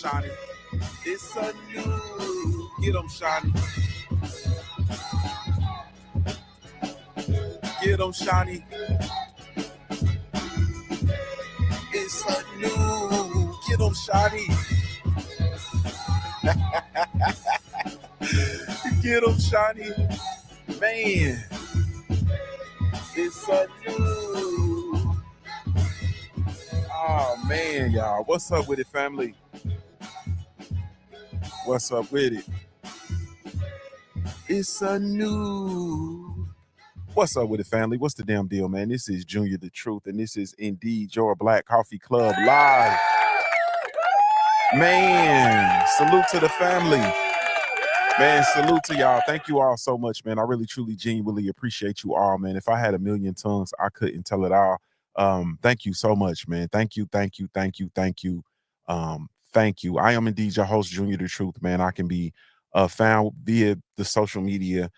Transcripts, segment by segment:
Shani. It's a new, get 'em, Shani. Get 'em, Shani. It's a new, get 'em, Shani. Get 'em, Shani. Man, it's a new. Oh, man, y'all. What's up with it, family? What's up with it? It's a new. What's up with it, family? What's the damn deal, man? This is Junior the Truth, and this is indeed your Black Coffee Club live. Man, salute to the family. Man, salute to y'all. Thank you all so much, man. I really, truly, genuinely appreciate you all, man. If I had a million tongues, I couldn't tell it all. Thank you so much, man. Thank you, thank you, thank you, thank you. Thank you. I am indeed your host, Junior the Truth, man. I can be found via the social media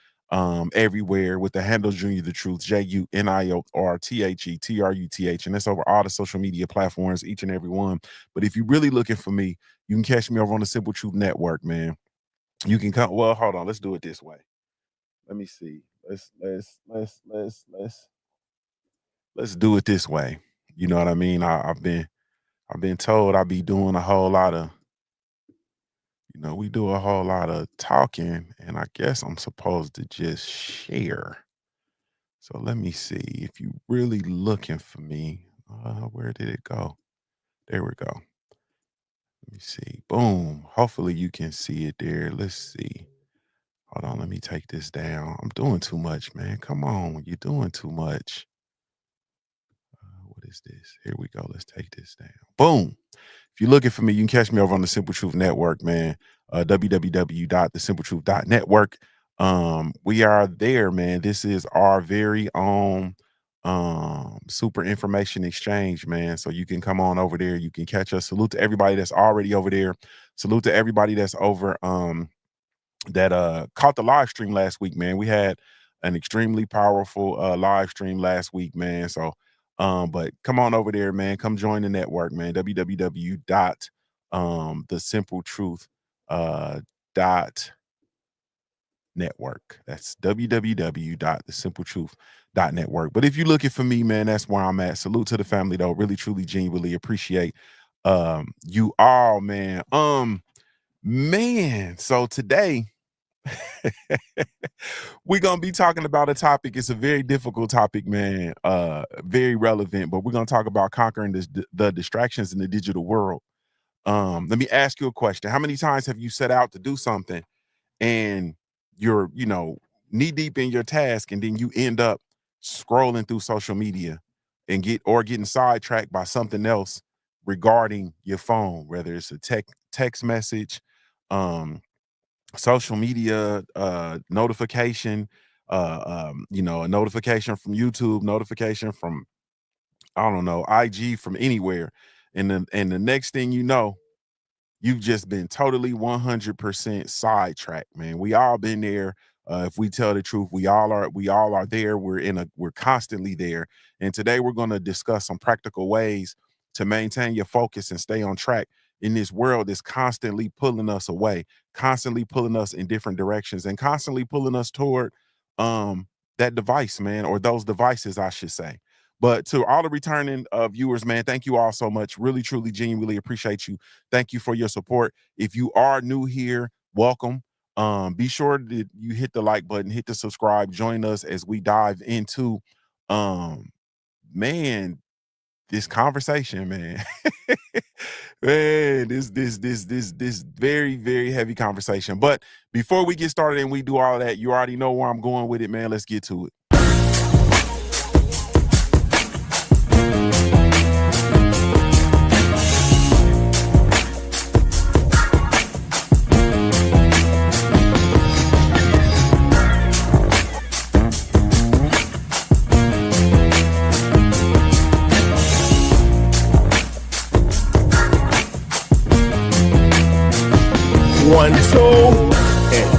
everywhere with the handle Junior the Truth, JUNIORTHETRUTH, and that's over all the social media platforms, each and every one. But if you're really looking for me, you can catch me over on the Simple Truth Network, man. You can come. Well, hold on. Let's do it this way. Let me see. Let's do it this way. You know what I mean? I've been told I be doing a whole lot of, we do a whole lot of talking, and I guess I'm supposed to just share. So let me see. If you really looking for me, where did it go? There we go. Let me see. Boom. Hopefully you can see it there. Let's see. Hold on. Let me take this down. I'm doing too much, man. Come on. You're doing too much. What is this? Here we go. Let's take this down. Boom. If you're looking for me, you can catch me over on the Simple Truth Network, man. www.thesimpletruth.network. We are there, man. This is our very own super information exchange, man. So you can come on over there. You can catch us. Salute to everybody that's already over there. Salute to everybody that's over that caught the live stream last week, man. We had an extremely powerful live stream last week, man. So but come on over there, man. Come join the network, man. www.thesimpletruth.network. That's www.thesimpletruth.network. But if you're looking for me, man, that's where I'm at. Salute to the family, though. Really, truly, genuinely appreciate you all, man. Man, so today we're gonna be talking about a topic. It's a very difficult topic, man. Very relevant, but we're gonna talk about conquering the distractions in the digital world. Let me ask you a question. How many times have you set out to do something and you're, knee deep in your task, and then you end up scrolling through social media and getting sidetracked by something else regarding your phone, whether it's a text message, social media notification, a notification from YouTube, notification from, I don't know, IG, from anywhere, and the next thing you know, you've just been totally 100% sidetracked, man. We all been there. If we tell the truth, we all are there. We're constantly there. And today we're going to discuss some practical ways to maintain your focus and stay on track in this world that's constantly pulling us away, constantly pulling us in different directions, and constantly pulling us toward that device, man, or those devices, I should say. But to all the returning viewers, man, thank you all so much. Really, truly, genuinely appreciate you. Thank you for your support. If you are new here, welcome. Be sure that you hit the like button, hit the subscribe, join us as we dive into, man, this conversation, man. Man, this very, very heavy conversation. But before we get started and we do all of that, you already know where I'm going with it, man. Let's get to it. One, two, and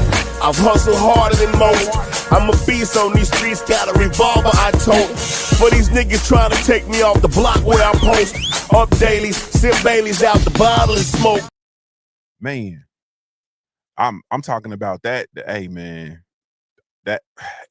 I've hustled harder than most. I'm a beast on these streets, got a revolver I tote. For these niggas trying to take me off the block where I post. Up dailies, sip Baileys out the bottle and smoke. man, I'm talking about that. Hey, man, that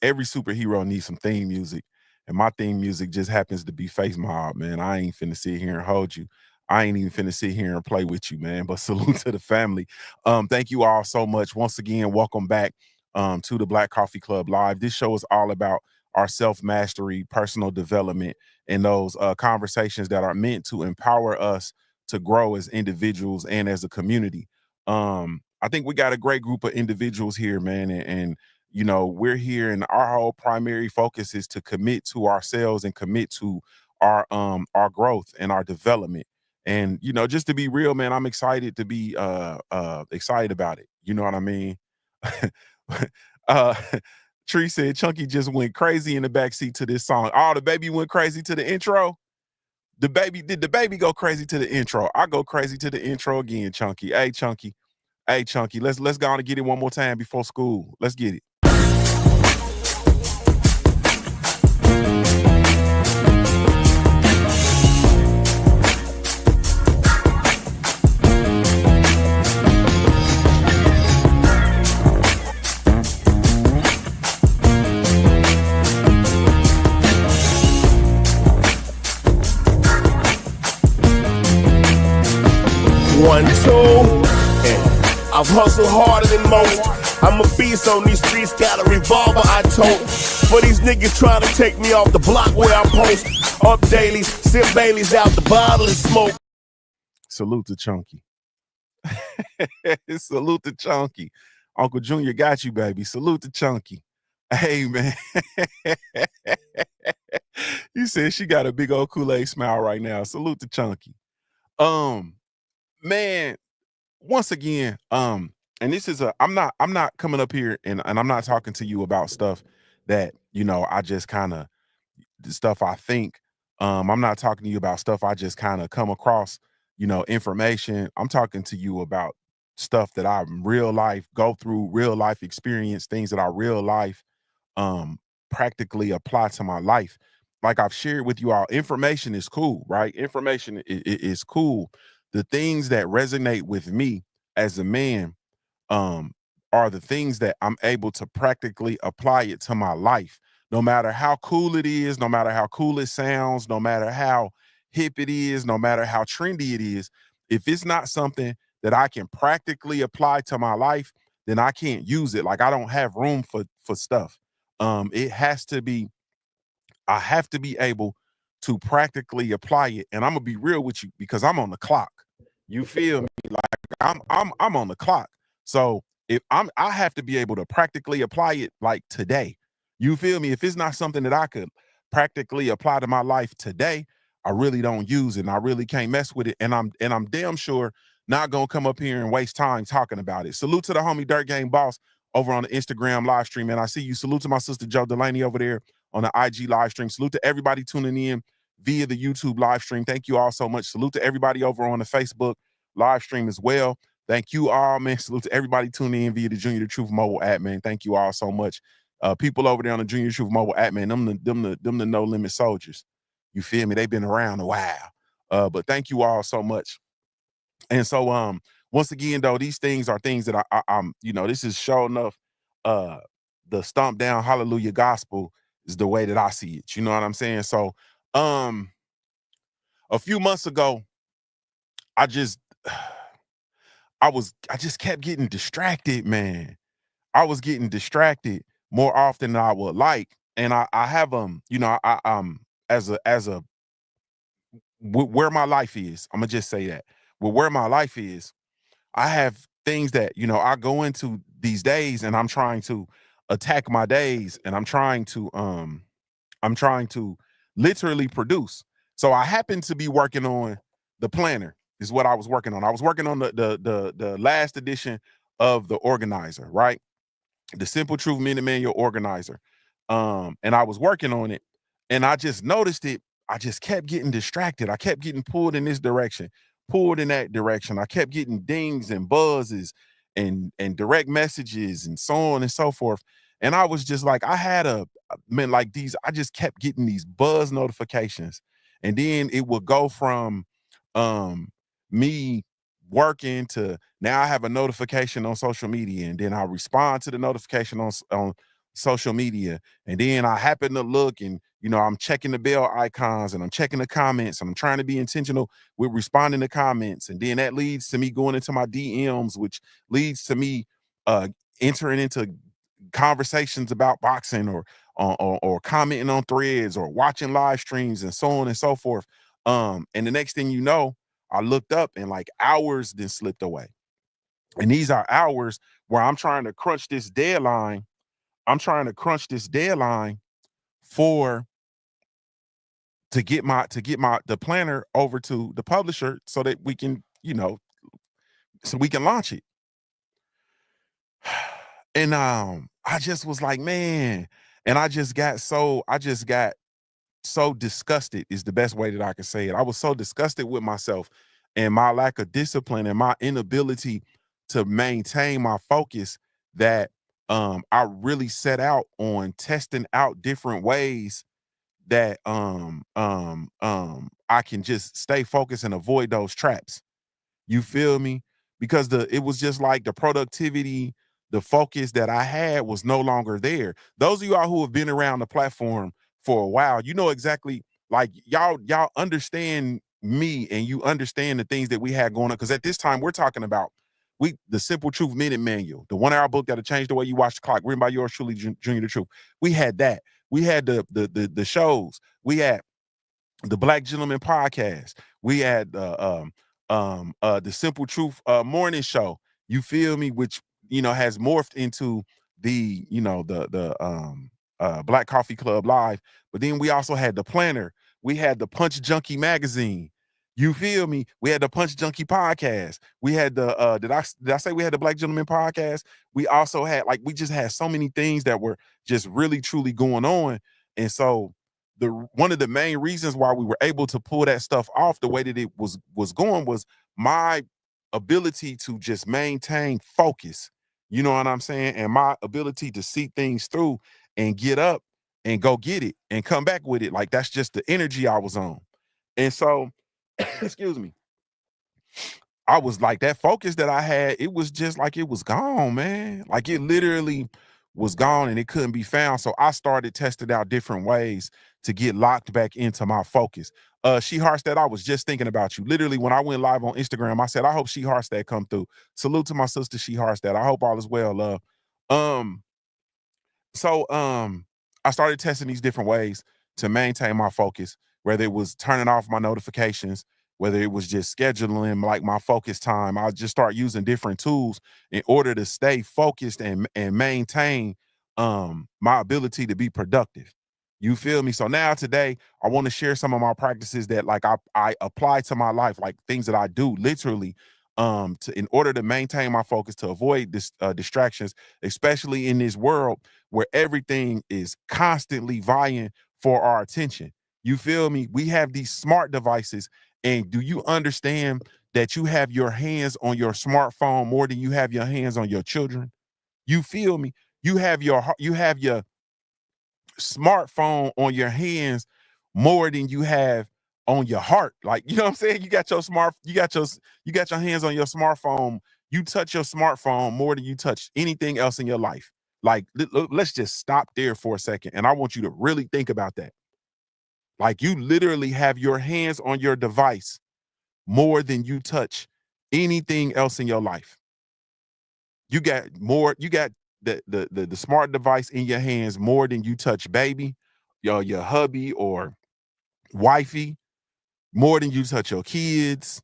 every superhero needs some theme music, and my theme music just happens to be Face Mob, man. I ain't finna sit here and hold you. I ain't even finna sit here and play with you, man. But salute to the family. Thank you all so much. Once again, welcome back to the Black Coffee Club Live. This show is all about our self-mastery, personal development, and those conversations that are meant to empower us to grow as individuals and as a community. I think we got a great group of individuals here, man, and you know, we're here and our whole primary focus is to commit to ourselves and commit to our growth and our development. And you know, just to be real, man, I'm excited to be excited about it. You know what I mean? uh Tree said Chunky just went crazy in the backseat to this song. Oh, the baby went crazy to the intro. Did the baby go crazy to the intro? I go crazy to the intro again, Chunky. Hey, Chunky. Hey, Chunky. Let's go on and get it one more time before school. Let's get it. One, two, and I've hustled harder than most. I'm a beast on these streets, got a revolver I tote. For these niggas trying to take me off the block where I post. Up daily, sip Baileys out the bottle and smoke. Salute to Chunky. Salute to Chunky. Uncle Junior got you, baby. Salute to Chunky. Hey, man. You said she got a big old Kool-Aid smile right now. Salute to Chunky. Man, once again, and this is I'm not coming up here and I'm not talking to you about stuff that, you know, I just kind of the stuff I think. I'm not talking to you about stuff I just kind of come across, you know, information. I'm talking to you about stuff that I real life go through, real life experience, things that I real life practically apply to my life. Like I've shared with you all, information is cool, right? Information is cool. The things that resonate with me as a man um are the things that I'm able to practically apply it to my life. No matter how cool it is, no matter how cool it sounds, no matter how hip it is, no matter how trendy it is, if it's not something that I can practically apply to my life, then I can't use it. Like I don't have room for stuff. It has to be, I have to be able to practically apply it. And I'm gonna be real with you because I'm on the clock. You feel me? Like I'm on the clock. So if I have to be able to practically apply it like today. You feel me? If it's not something that I could practically apply to my life today, I really don't use it and I really can't mess with it. And I'm damn sure not gonna come up here and waste time talking about it. Salute to the homie Dirt Game Boss over on the Instagram live stream. And I see you. Salute to my sister Joe Delaney over there on the IG live stream. Salute to everybody tuning in via the YouTube live stream. Thank you all so much. Salute to everybody over on the Facebook live stream as well. Thank you all, man. Salute to everybody tuning in via the Junior the Truth mobile app, man. Thank you all so much. People over there on the Junior the Truth mobile app, man, them the no limit soldiers. You feel me? They've been around a while. But thank you all so much. And so once again, though, these things are things that I'm, you know, this is sure enough the stomp down hallelujah gospel is the way that I see it. You know what I'm saying? So a few months ago, I just I just kept getting distracted, man. I was getting distracted more often than I would like. And I have you know, as a where my life is, I'm gonna just say that. Well, where my life is, I have things that, you know, I go into these days and I'm trying to attack my days and I'm trying to literally produce. So I happen to be working on the planner is what I was working on. I was working on the last edition of the organizer, right? The Simple Truth Minute Manual Organizer. And I was working on it and I just noticed it. I just kept getting distracted. I kept getting pulled in this direction, pulled in that direction. I kept getting dings and buzzes and direct messages and so on and so forth. And I was just like, I had man, like these, I just kept getting these buzz notifications. And then it would go from me working to now I have a notification on social media, and then I respond to the notification on social media, and then I happen to look, and I'm checking the bell icons, and I'm checking the comments, and I'm trying to be intentional with responding to comments, and then that leads to me going into my DMs, which leads to me uh entering into conversations about boxing, or commenting on threads, or watching live streams, and so on and so forth. And the next thing you know, I looked up, and like hours then slipped away. And these are hours where I'm trying to crunch this deadline. I'm trying to crunch this deadline for to get my the planner over to the publisher so that we can, so we can launch it. And I just was like, man, and I just got so disgusted is the best way that I could say it. I was so disgusted with myself and my lack of discipline and my inability to maintain my focus that I really set out on testing out different ways that I can just stay focused and avoid those traps. You feel me? Because it was just like the productivity, the focus that I had was no longer there. Those of y'all who have been around the platform for a while, you know exactly, like, y'all understand me, and you understand the things that we had going on. Because at this time we're talking about the Simple Truth Minute Manual, the 1 hour book that'll change the way you watch the clock, written by yours truly, Junior the Truth. We had that. We had the shows. We had the Black Gentleman podcast. We had the Simple Truth morning show. You feel me? Which has morphed into the Black Coffee Club Live. But then we also had the Planner. We had the Punch Junkie magazine. You feel me? We had the Punch Junkie podcast. We had the did I say we had the Black Gentleman podcast? We also had, like, we just had so many things that were just really truly going on. And so one of the main reasons why we were able to pull that stuff off the way that it was going was my ability to just maintain focus. You know what I'm saying? And my ability to see things through and get up and go get it and come back with it. Like, that's just the energy I was on. And so, excuse me, I was like, that focus that I had, it was just like it was gone, man. Like, it literally was gone and it couldn't be found. So I started testing out different ways to get locked back into my focus. She Harstead, I was just thinking about you. Literally, when I went live on Instagram, I said, I hope She Harstead come through. Salute to my sister, She Harstead. I hope all is well, love. Um, so I started testing these different ways to maintain my focus, whether it was turning off my notifications, whether it was just scheduling like my focus time. I'll just start using different tools in order to stay focused and maintain my ability to be productive. You feel me? So now today I want to share some of my practices that, like, I apply to my life, like things that I do literally to in order to maintain my focus, to avoid distractions, especially in this world where everything is constantly vying for our attention. You feel me? We have these smart devices, and do you understand that you have your hands on your smartphone more than you have your hands on your children? You feel me? You have your smartphone on your hands more than you have on your heart. Like, you know what I'm saying? You got your hands on your smartphone. You touch your smartphone more than you touch anything else in your life. Like, let's just stop there for a second. And I want you to really think about that. Like, you literally have your hands on your device more than you touch anything else in your life. You got the smart device in your hands more than you touch baby, your hubby or wifey, more than you touch your kids,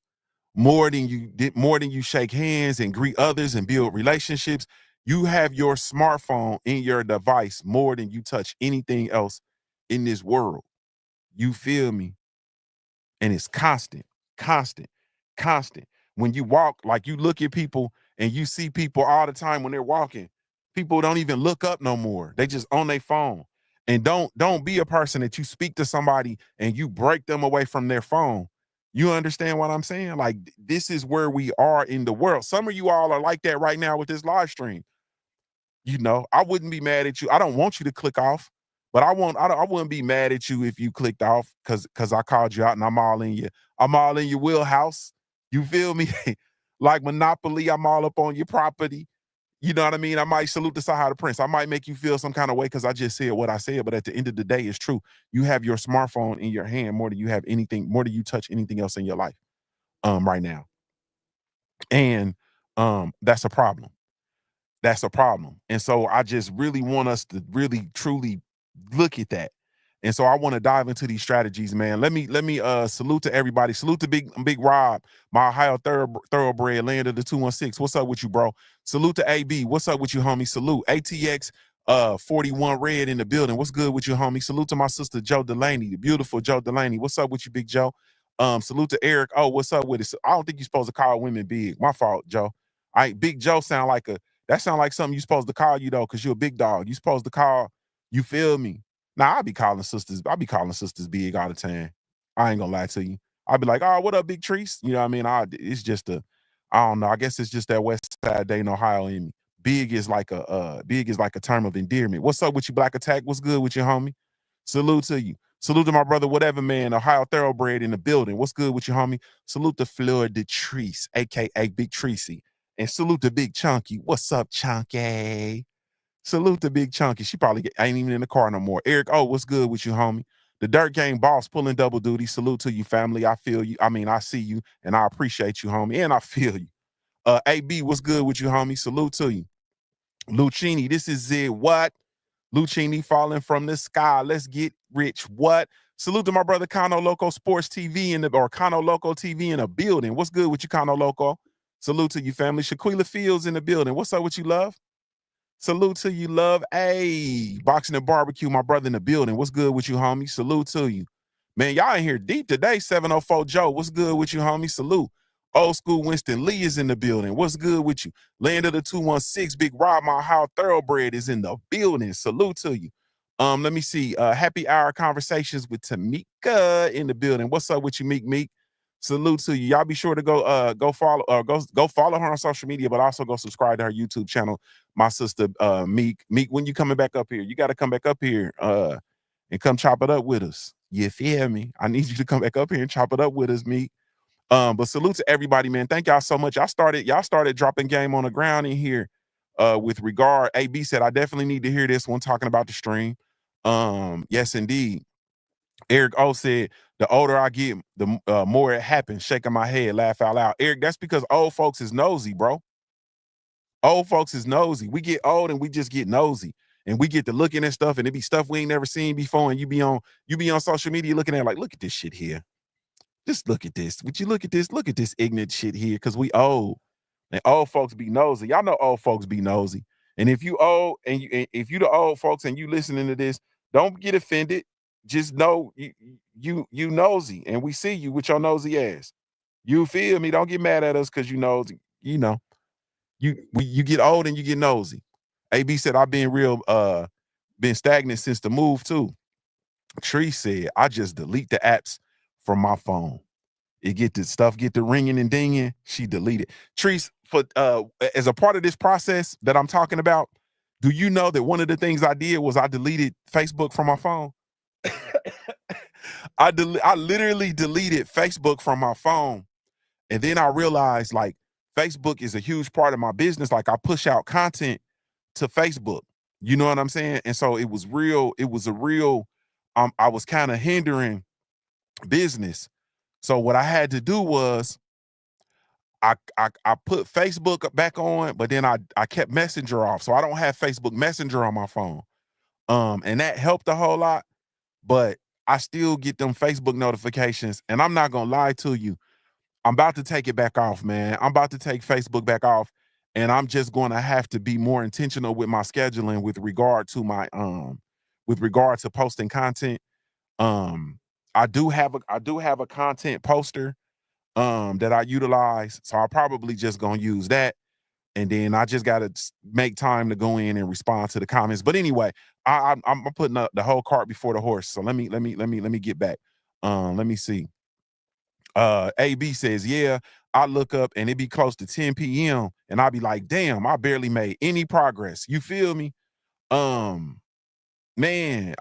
more than you shake hands and greet others and build relationships. You have your smartphone in your device more than you touch anything else in this world. You feel me? And it's constant, constant, constant. When you walk, like, you look at people and you see people all the time when they're walking. People don't even look up no more. They just on their phone. And don't be a person that you speak to somebody and you break them away from their phone. You understand what I'm saying? Like, this is where we are in the world. Some of you all are like that right now with this live stream. I wouldn't be mad at you. I don't want you to click off, but I wouldn't be mad at you if you clicked off because I called you out and I'm all in your wheelhouse. You feel me? like Monopoly. I'm all up on your property. You know what I mean? I might salute the Sahara Prince. I might make you feel some kind of way because I just said what I said, but at the end of the day, it's true. You have your smartphone in your hand more than you have anything, more than you touch anything else in your life right now. And that's a problem. That's a problem. And so I just really want us to really truly look at that. And so I want to dive into these strategies, man. Let me salute to everybody. Salute to Big Rob, my Ohio thoroughbred, land of the 216. What's up with you, bro? Salute to AB. What's up with you, homie? Salute. ATX 41 Red in the building. What's good with you, homie? Salute to my sister Joe Delaney, the beautiful Joe Delaney. What's up with you, Big Joe? Salute to Eric. Oh, what's up with it? I don't think you're supposed to call women big. My fault, Joe. Big Joe sound like that sound like something you supposed to call you though, because you're a big dog. You supposed to call, you feel me? Now I be calling sisters big all the time. I ain't gonna lie to you. I'll be like, oh, what up, Big Trees? You know what I mean? It's just I don't know. I guess it's just that West Side Dayton, Ohio in me. Big is like a term of endearment. What's up with you, Black Attack? What's good with you, homie? Salute to you. Salute to my brother, whatever man, Ohio thoroughbred in the building. What's good with you, homie? Salute to Florida Treese, aka Big Treesy. And salute to Big Chunky. What's up, Chunky? Salute to Big Chunky. She probably ain't even in the car no more. Eric, oh, what's good with you, homie? The Dirt Gang boss pulling double duty. Salute to you, family. I feel you. I mean, I see you, and I appreciate you, homie, and I feel you. AB, what's good with you, homie? Salute to you. Lucchini, this is it. What? Lucchini falling from the sky. Let's get rich. What? Salute to my brother Kano Loco Sports TV or Kano Loco TV in the building. What's good with you, Kano Loco? Salute to you, family. Shaquila Fields in the building. What's up with you, love? Salute to you, love. Hey, Boxing and Barbecue, my brother in the building. What's good with you, homie? Salute to you. Man, y'all in here deep today. 704 Joe. What's good with you, homie? Salute. Old school Winston Lee is in the building. What's good with you? Land of the 216, Big Rob, my how thoroughbred is in the building. Salute to you. Let me see. Happy hour conversations with Tamika in the building. What's up with you, Meek? Salute to you. Y'all be sure to go follow go follow her on social media, but also go subscribe to her YouTube channel. My sister Meek, when you coming back up here? You got to come back up here and come chop it up with us. You feel me? I need you to come back up here and chop it up with us, Meek. But salute to everybody, man. Thank y'all so much. Y'all started dropping game on the ground in here. With regard, AB said I definitely need to hear this one talking about the stream. Yes, indeed. Eric O said, the older I get, the more it happens. Shaking my head, laugh out loud. Eric, that's because old folks is nosy, bro. Old folks is nosy. We get old and we just get nosy. And we get to looking at stuff and it be stuff we ain't never seen before. And you be on social media looking at like, look at this shit here. Just look at this. Would you look at this? Look at this ignorant shit here. Cause we old. And old folks be nosy. Y'all know old folks be nosy. And if you old and if you the old folks and you listening to this, don't get offended. Just know you nosy, and we see you with your nosy ass. You feel me? Don't get mad at us because you nosy. You know, you get old and you get nosy. AB said I've been been stagnant since the move too. Tree said I just delete the apps from my phone. It get the ringing and dinging. She deleted. Trees, for as a part of this process that I'm talking about, do you know that one of the things I did was I deleted Facebook from my phone? I literally deleted Facebook from my phone. And then I realized like Facebook is a huge part of my business. Like I push out content to Facebook. You know what I'm saying? And so it was a real I was kind of hindering business. So what I had to do was I put Facebook back on, but then I kept Messenger off. So I don't have Facebook Messenger on my phone. And that helped a whole lot, but I still get them Facebook notifications. And I'm not gonna lie to you. I'm about to take it back off, man. I'm about to take Facebook back off, and I'm just gonna have to be more intentional with my scheduling with regard to my with regard to posting content. Um, I do have a content poster that I utilize. So I probably just gonna use that. And then I just gotta make time to go in and respond to the comments. But anyway, I'm putting up the whole cart before the horse. So let me get back. Let me see. AB says, yeah, I look up and it be close to 10 p.m. and I'll be like, damn, I barely made any progress. You feel me? Man,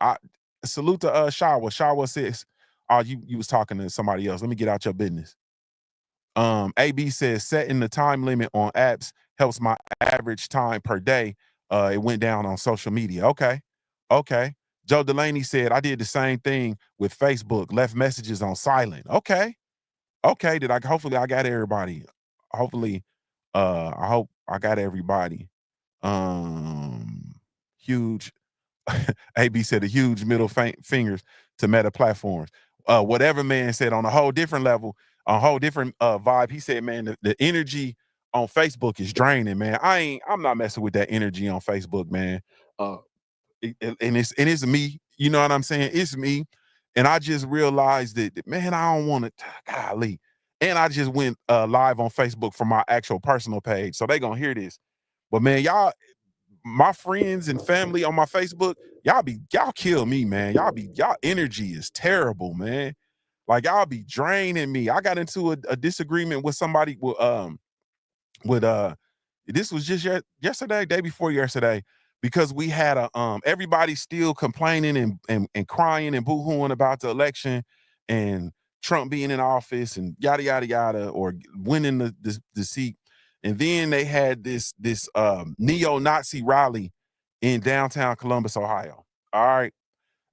I salute to Shawa. Shawa says, oh, you was talking to somebody else. Let me get out your business. AB says setting the time limit on apps helps my average time per day. It went down on social media. Okay. Okay. Joe Delaney said I did the same thing with Facebook, left messages on silent. Okay. Okay. Hopefully I got everybody. Hopefully, I hope I got everybody. Huge AB said a huge middle fingers to Meta platforms. Whatever man said on a whole different level, a whole different vibe. He said, man, the energy on Facebook is draining, man. I'm not messing with that energy on Facebook, man. And it's me. You know what I'm saying? It's me. And I just realized that man, I don't want to. Golly. And I just went live on Facebook from my actual personal page, so they gonna hear this. But man, y'all, my friends and family on my Facebook, y'all kill me, man. Y'all energy is terrible, man. Like y'all be draining me. I got into a disagreement with somebody with this was just yesterday, day before yesterday, because we had everybody still complaining and crying and boohooing about the election and Trump being in office and yada yada yada, or winning the seat. And then they had this neo-Nazi rally in downtown Columbus, Ohio. All right.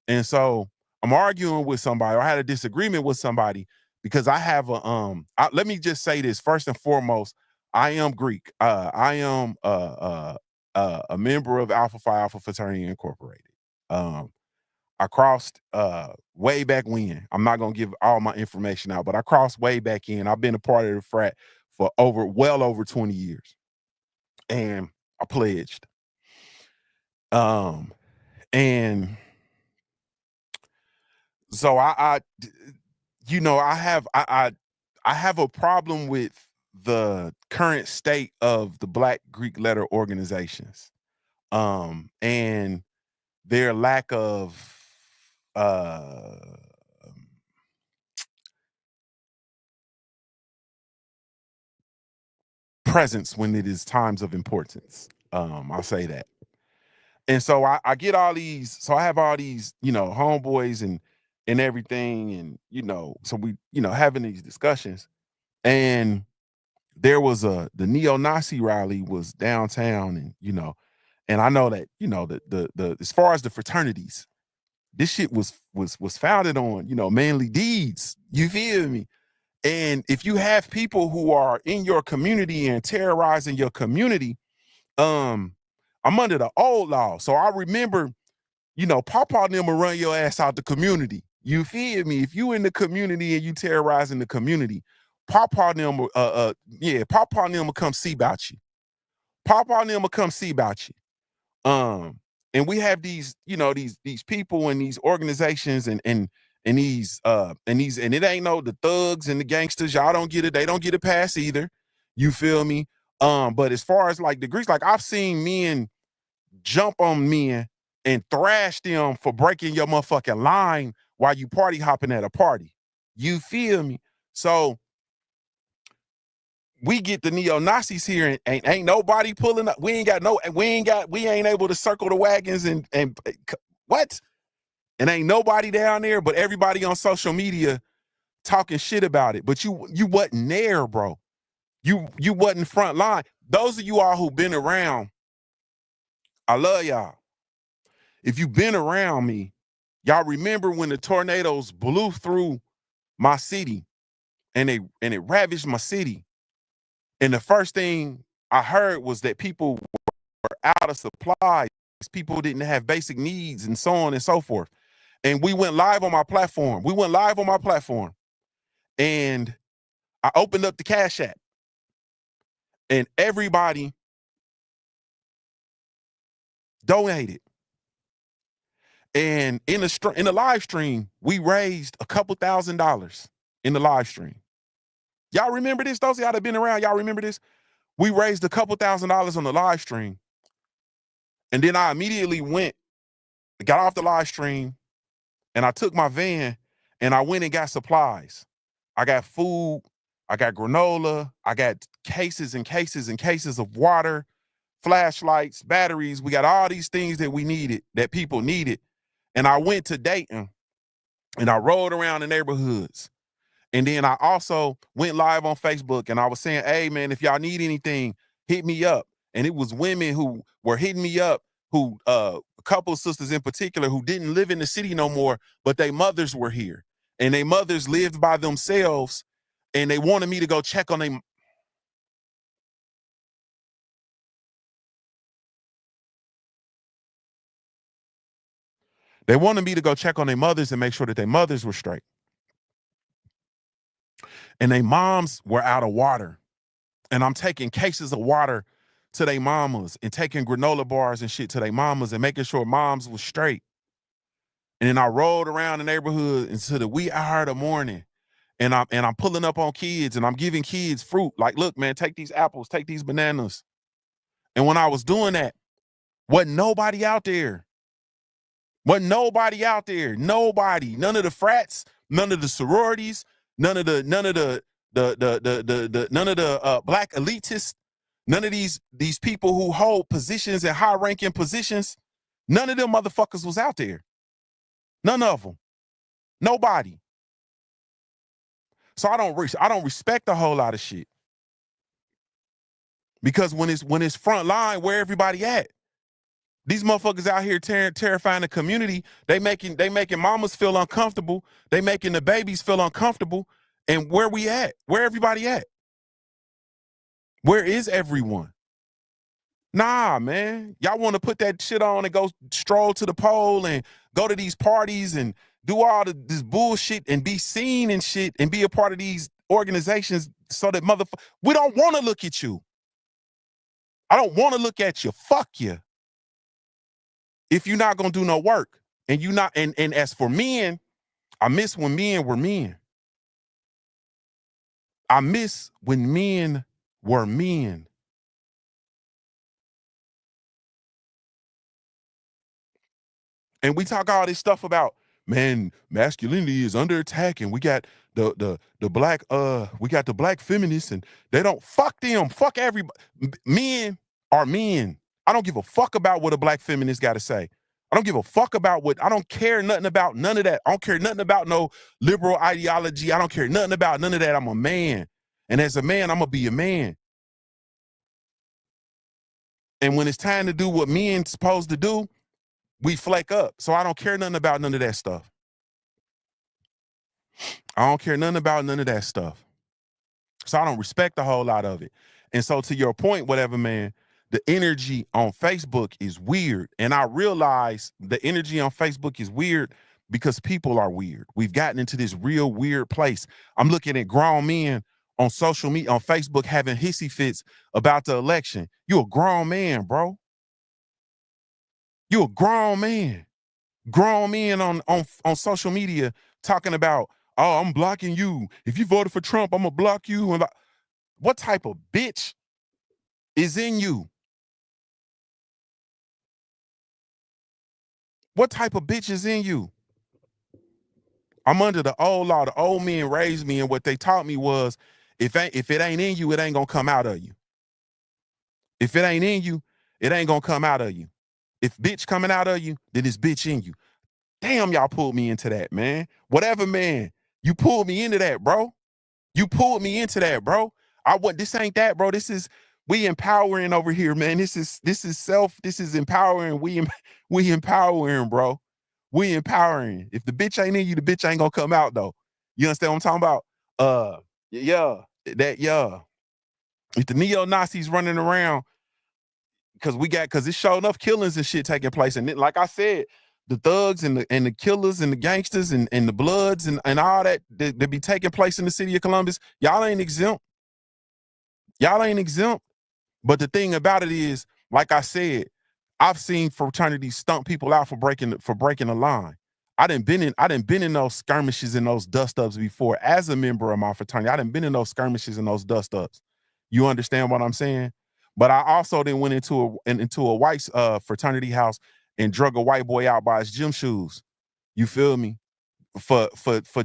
And so I'm arguing with somebody, or I had a disagreement with somebody, because I have let me just say this first and foremost. I am Greek. I am a member of Alpha Phi Alpha Fraternity Incorporated. I crossed way back when. I'm not gonna give all my information out, but I crossed way back in. I've been a part of the frat for well over 20 years. And I pledged. And so I you know, I have a problem with the current state of the Black Greek letter organizations, and their lack of uh presence when it is times of importance. I'll say that. And so I get all these, so I have all these, homeboys and everything, and so we, having these discussions. And there was the neo-Nazi rally was downtown, and and I know that, the as far as the fraternities, this shit was founded on, manly deeds. You feel me? And if you have people who are in your community and terrorizing your community, I'm under the old law. So I remember, Papa and them will run your ass out the community. You feel me? If you in the community and you terrorizing the community, Papa and them, Papa and them will come see about you. Papa and them will come see about you. And we have these, these people and these organizations and these and it ain't the thugs and the gangsters. Y'all don't get it. They don't get a pass either. You feel me? But as far as like the Greeks, like I've seen men jump on men and thrash them for breaking your motherfucking line while you party hopping at a party. You feel me? So we get the neo-Nazis here, and ain't nobody pulling up. We ain't able to circle the wagons and what? And ain't nobody down there, but everybody on social media talking shit about it. But you wasn't there, bro. You wasn't front line. Those of you all who've been around, I love y'all. If you've been around me, y'all remember when the tornadoes blew through my city and it ravaged my city. And the first thing I heard was that people were out of supplies. People didn't have basic needs and so on and so forth. And we went live on my platform. And I opened up the Cash App. And everybody donated. And in the live stream, we raised a couple $1,000s in the live stream. Y'all remember this? Those of y'all that been around, y'all remember this? We raised a couple $1,000s on the live stream. And then I immediately got off the live stream, and I took my van and I went and got supplies. I got food, I got granola, I got cases and cases and cases of water, flashlights, batteries. We got all these things that we needed, that people needed. And I went to Dayton and I rode around the neighborhoods And then I also went live on Facebook and I was saying, hey man, if y'all need anything, hit me up. And it was women who were hitting me up, who a couple of sisters in particular who didn't live in the city no more, but their mothers were here. And their mothers lived by themselves and they wanted me to go check on them. They wanted me to go check on their mothers and make sure that their mothers were straight. And their moms were out of water. And I'm taking cases of water to their mamas and taking granola bars and shit to their mamas and making sure moms was straight. And then I rolled around the neighborhood until the wee hour of the morning. And I'm pulling up on kids and I'm giving kids fruit. Like, look, man, take these apples, take these bananas. And when I was doing that, wasn't nobody out there. Wasn't nobody out there. Nobody. None of the frats, none of the sororities, none of the none of the black elitists, none of these people who hold positions and high-ranking positions. None of them motherfuckers was out there. None of them. Nobody. So I don't respect a whole lot of shit. Because when it's front line, where everybody at? These motherfuckers out here terrifying the community. They making mamas feel uncomfortable. They making the babies feel uncomfortable. And where we at? Where everybody at? Where is everyone? Nah, man. Y'all want to put that shit on and go stroll to the pole and go to these parties and do all this bullshit and be seen and shit and be a part of these organizations so that we don't want to look at you. I don't want to look at you. Fuck you. If you're not gonna do no work. And you not, and as for men, I miss when men were men. I miss when men were men. And we talk all this stuff about, man, masculinity is under attack, and we got the black we got the black feminists, and they don't, fuck them, fuck everybody. Men are men. I don't give a fuck about what a black feminist got to say. I don't give a fuck about I don't care nothing about none of that. I don't care nothing about no liberal ideology. I don't care nothing about none of that. I'm a man. And as a man, I'm gonna be a man. And when it's time to do what men supposed to do, we flake up. So I don't care nothing about none of that stuff. I don't care nothing about none of that stuff. So I don't respect a whole lot of it. And so to your point, whatever, man, the energy on Facebook is weird. And I realize the energy on Facebook is weird because people are weird. We've gotten into this real weird place. I'm looking at grown men on social media, on Facebook, having hissy fits about the election. You a grown man, bro. You a grown man. Grown men on social media talking about, oh, I'm blocking you. If you voted for Trump, I'm gonna block you. And what type of bitch is in you? What type of bitch is in you? I'm under the old law. The old men raised me, and what they taught me was, if it ain't in you, it ain't gonna come out of you. If it ain't in you, it ain't gonna come out of you. If bitch coming out of you, then it's bitch in you. Damn, y'all pulled me into that, man. Whatever, man. You pulled me into that, bro. You pulled me into that, bro. This ain't that, bro. We empowering over here, man. This is empowering. We empowering, bro. We empowering. If the bitch ain't in you, the bitch ain't gonna come out though. You understand what I'm talking about? Yeah. If the neo-Nazis running around, because it's showing enough killings and shit taking place. And then, like I said, the thugs and the killers and the gangsters and the bloods and all that be taking place in the city of Columbus, y'all ain't exempt. Y'all ain't exempt. But the thing about it is, like I said, I've seen fraternities stump people out for breaking the line. I done been in those skirmishes and those dust-ups before as a member of my fraternity. I done been in those skirmishes and those dust-ups. You understand what I'm saying? But I also then went into a white fraternity house and drug a white boy out by his gym shoes. You feel me? For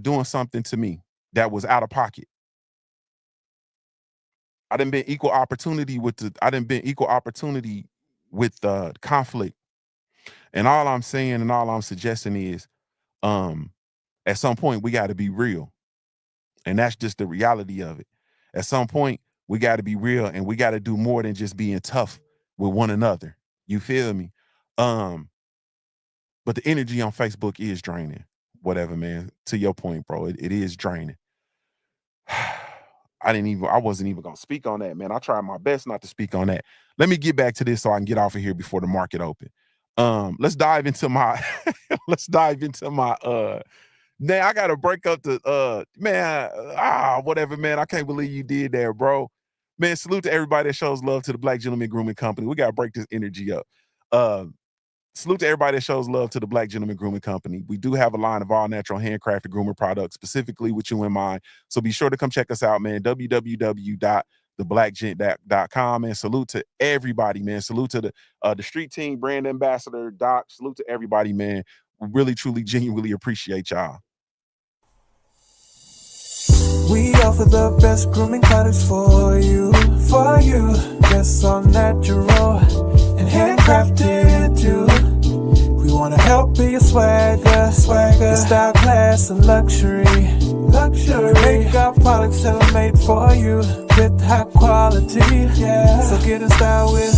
doing something to me that was out of pocket. I done been equal opportunity with conflict. And all I'm saying and all I'm suggesting is, at some point we got to be real. And that's just the reality of it. At some point, we got to be real and we got to do more than just being tough with one another. You feel me? But the energy on Facebook is draining. Whatever, man. To your point, bro, it is draining. I wasn't even gonna speak on that, man. I tried my best not to speak on that. Let me get back to this so I can get off of here before the market open. Let's dive into my man, I gotta break up the whatever, man. I can't believe you did there, bro. Man, salute to everybody that shows love to the Black Gentleman Grooming Company. We gotta break this energy up. Salute to everybody that shows love to the Black Gentleman Grooming Company. We do have a line of all natural handcrafted groomer products specifically with you in mind. So be sure to come check us out, man. www.theblackgent.com. And salute to everybody, man. Salute to the street team, brand ambassador, Doc. Salute to everybody, man. We really, truly, genuinely appreciate y'all. We offer the best grooming products for you, just so natural and handcrafted too. We wanna help be your swagger, your style, class, and luxury. We make our products tailor-made for you with high quality, yeah. So get in style with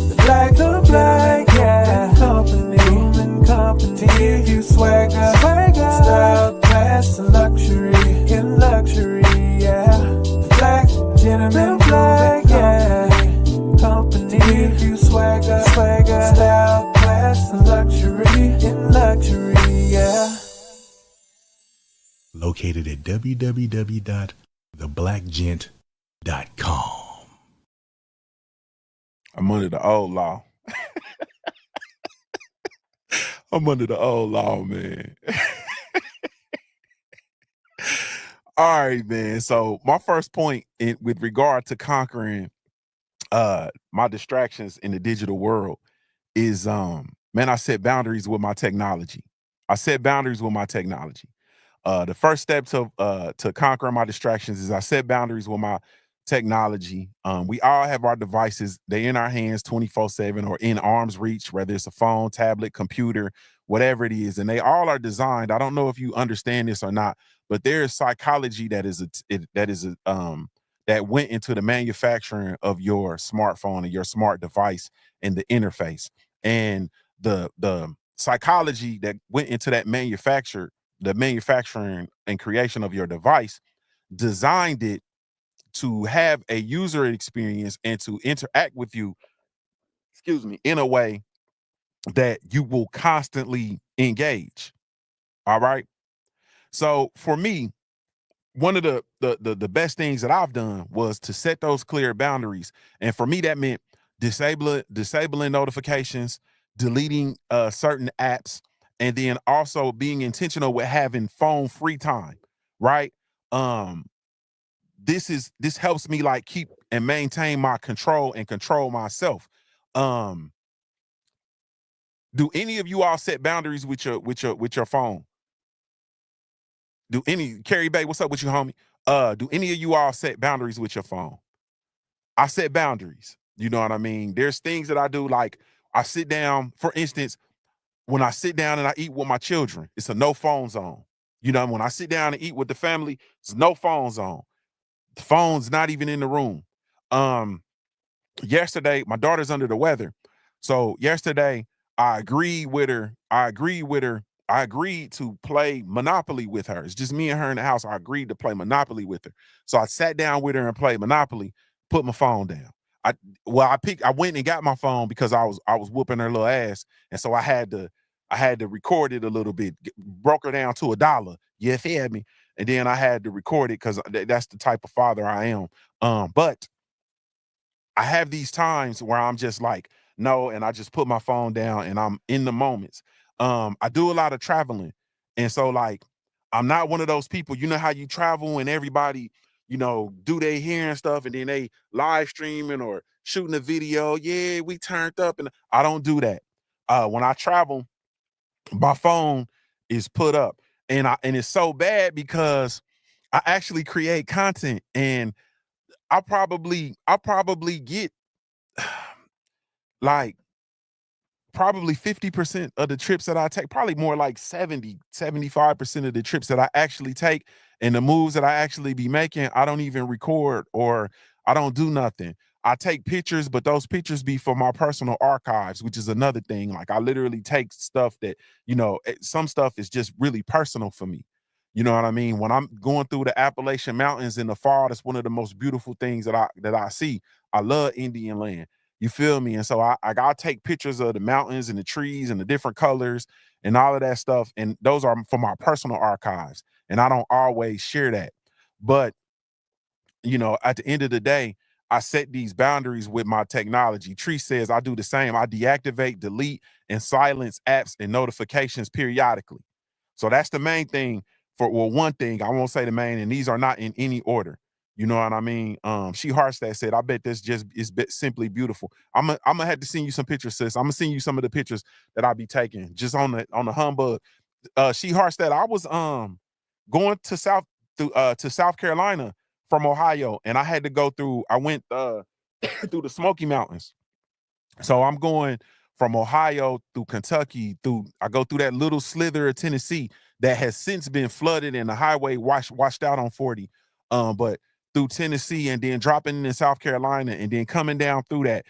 the Black Company. To give you swagger, style, class, and luxury, yeah. The Black Gentleman Company. To give you swagger, style, class, and luxury, yeah. Located at www.theblackgent.com. I'm under the old law. I'm under the old law, man. All right, man. So my first point with regard to conquering my distractions in the digital world is man, I set boundaries with my technology. The first step to conquering my distractions is I set boundaries with my technology. We all have our devices. They're in our hands 24/7 or in arm's reach, whether it's a phone, tablet, computer, whatever it is. And they all are designed. I don't know if you understand this or not, but there is psychology that went into the manufacturing of your smartphone and your smart device and the interface. And the psychology that went into the manufacturing and creation of your device designed it to have a user experience and to interact with you, in a way that you will constantly engage. All right. So for me, one of the best things that I've done was to set those clear boundaries. And for me, that meant disabling notifications, deleting certain apps, and then also being intentional with having phone free time, right? This helps me like keep and maintain my control and control myself. Do any of you all set boundaries with your phone? Do any Carrie Bay, what's up with you, homie? Do any of you all set boundaries with your phone? I set boundaries. You know what I mean? There's things that I do, like I sit down, for instance, when I sit down and I eat with my children, it's a no phone zone. You know, when I sit down and eat with the family, it's no phone zone. The phone's not even in the room. Yesterday, my daughter's under the weather. So yesterday, I agreed to play Monopoly with her. It's just me and her in the house. I agreed to play Monopoly with her. So I sat down with her and played Monopoly, put my phone down. I went and got my phone because I was whooping her little ass. And so I had to record it a little bit, broke her down to $1. You feel me? And then I had to record it because that's the type of father I am. But I have these times where I'm just like, no, and I just put my phone down and I'm in the moments. I do a lot of traveling. And so like, I'm not one of those people, you know how you travel and everybody, do their hair and stuff and then they live streaming or shooting a video. Yeah, we turned up, and I don't do that. When I travel, my phone is put up, and it's so bad because I actually create content, and I probably get like probably 50% of the trips that I take, probably more like 75% of the trips that I actually take and the moves that I actually be making, I don't even record or I don't do nothing. I take pictures, but those pictures be for my personal archives, which is another thing. Like I literally take stuff that, some stuff is just really personal for me. You know what I mean? When I'm going through the Appalachian Mountains in the fall, that's one of the most beautiful things that I see. I love Indian land. You feel me? And so I gotta take pictures of the mountains and the trees and the different colors and all of that stuff. And those are for my personal archives. And I don't always share that. But at the end of the day, I set these boundaries with my technology. Tree says I do the same. I deactivate, delete, and silence apps and notifications periodically. So that's the main thing one thing, I won't say the main, and these are not in any order. You know what I mean? She Harstad said, I bet this just is simply beautiful. I'm gonna have to send you some pictures, sis. I'm gonna send you some of the pictures that I'll be taking just on the humbug. She Harstad, I was going to South Carolina from Ohio, and I had to go through, I went through the Smoky Mountains. So I'm going from Ohio through Kentucky, I go through that little slither of Tennessee that has since been flooded and the highway washed out on 40. But through Tennessee and then dropping in South Carolina and then coming down through that.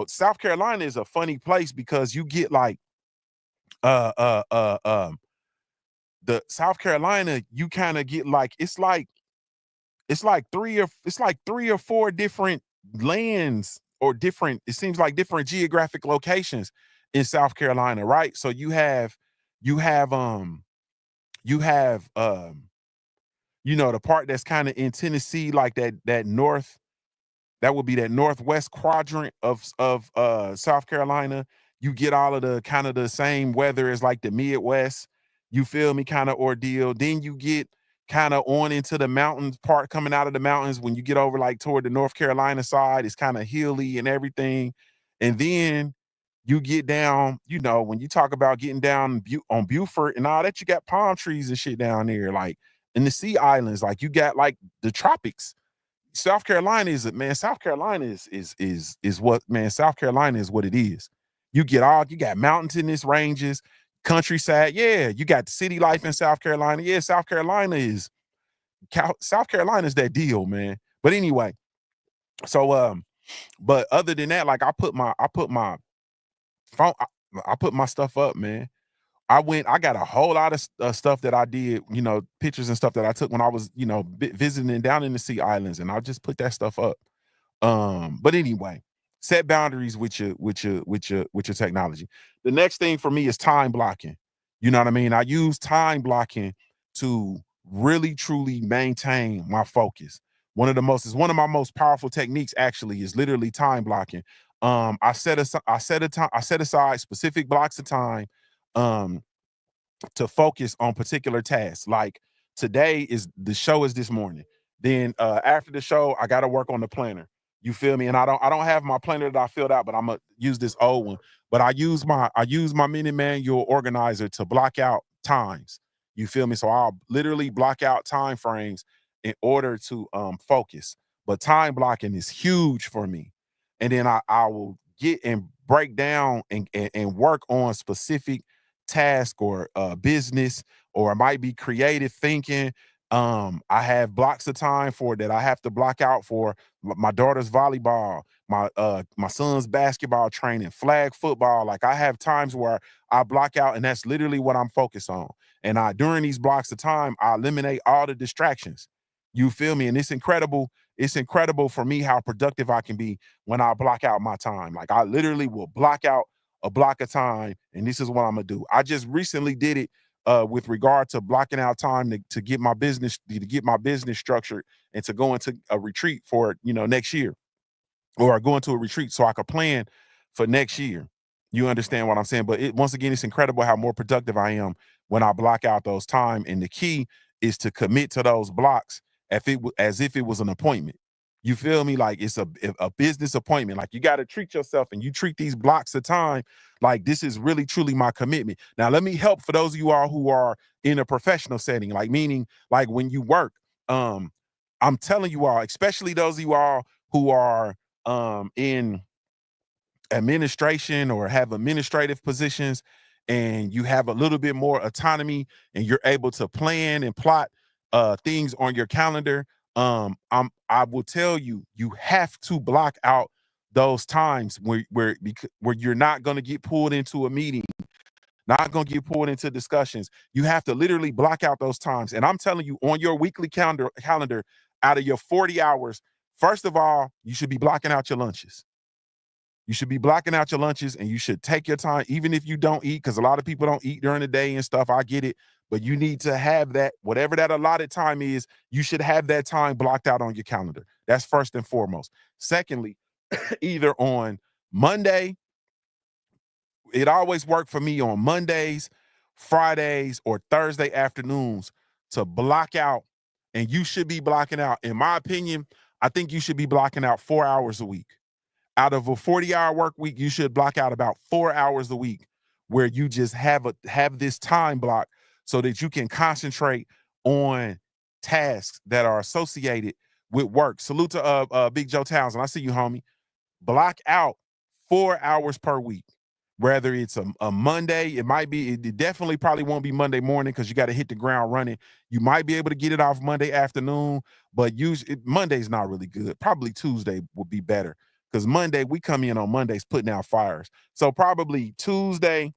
South Carolina is a funny place because you get like uh uh uh um the South Carolina, you kind of get like it's like three or four different lands or different, it seems like different geographic locations in South Carolina, right? So you have the part that's kind of in Tennessee, like that north, that would be that northwest quadrant of South Carolina. You get all of the kind of the same weather as like the Midwest. You feel me? Kind of ordeal. Then you get kind of on into the mountains part, coming out of the mountains. When you get over like toward the North Carolina side, it's kind of hilly and everything. And then you get down, when you talk about getting down on Beaufort and all that, you got palm trees and shit down there, like in the Sea Islands, like you got like the tropics. South Carolina South Carolina is what, man, South Carolina is what it is. You got mountainous ranges, countryside. Yeah, you got the city life in South Carolina. Yeah, South Carolina is that deal, man. But anyway, so but other than that, like I put my phone, I put my stuff up, man. I got a whole lot of stuff that I did, pictures and stuff that I took when I was, visiting down in the Sea Islands, and I'll just put that stuff up. But anyway, set boundaries with your technology. The next thing for me is time blocking. You know what I mean? I use time blocking to really truly maintain my focus. One of my most powerful techniques actually is literally time blocking. I set aside specific blocks of time um to focus on particular tasks. Like the show is this morning. Then after the show, I got to work on the planner. You feel me? And I don't have my planner that I filled out, but I'm gonna use this old one. But I use my mini manual organizer to block out times. You feel me? So I'll literally block out time frames in order to focus. But time blocking is huge for me. And then I will get and break down and work on specific task or business, or it might be creative thinking. I have blocks of time for that I have to block out for my daughter's volleyball, my son's basketball training, flag football. Like I have times where I block out, and that's literally what I'm focused on. And during these blocks of time, I eliminate all the distractions. You feel me? And it's incredible. It's incredible for me how productive I can be when I block out my time. Like I literally will block out a block of time, and this is what I'm gonna do. I just recently did it with regard to blocking out time to get my business structured and to go into a retreat for next year, or go into a retreat so I could plan for next year. You understand what I'm saying? But once again, it's incredible how more productive I am when I block out those time. And the key is to commit to those blocks as if it was an appointment. You feel me? Like it's a business appointment. Like you got to treat yourself, and you treat these blocks of time like this is really truly my commitment. Now, let me help for those of you all who are in a professional setting, like meaning like when you work. I'm telling you all, especially those of you all who are in administration or have administrative positions, and you have a little bit more autonomy and you're able to plan and plot things on your calendar, I will tell you, you have to block out those times where you're not going to get pulled into a meeting, not going to get pulled into discussions. You have to literally block out those times. And I'm telling you, on your weekly calendar, out of your 40 hours, first of all, you should be blocking out your lunches. You should be blocking out your lunches, and you should take your time, even if you don't eat, because a lot of people don't eat during the day and stuff. I get it. But you need to have that, whatever that allotted time is, you should have that time blocked out on your calendar. That's first and foremost. Secondly, either on Monday, it always worked for me on Mondays, Fridays, or Thursday afternoons to block out. And you should be blocking out, in my opinion, I think you should be blocking out 4 hours a week. Out of a 40-hour work week, you should block out about 4 hours a week where you just have this time block so that you can concentrate on tasks that are associated with work. Salute to Big Joe Townsend. I see you, homie. Block out 4 hours per week. Whether it's a Monday, it definitely probably won't be Monday morning because you got to hit the ground running. You might be able to get it off Monday afternoon, but Monday's not really good. Probably Tuesday would be better because Monday, we come in on Mondays putting out fires. So probably Tuesday,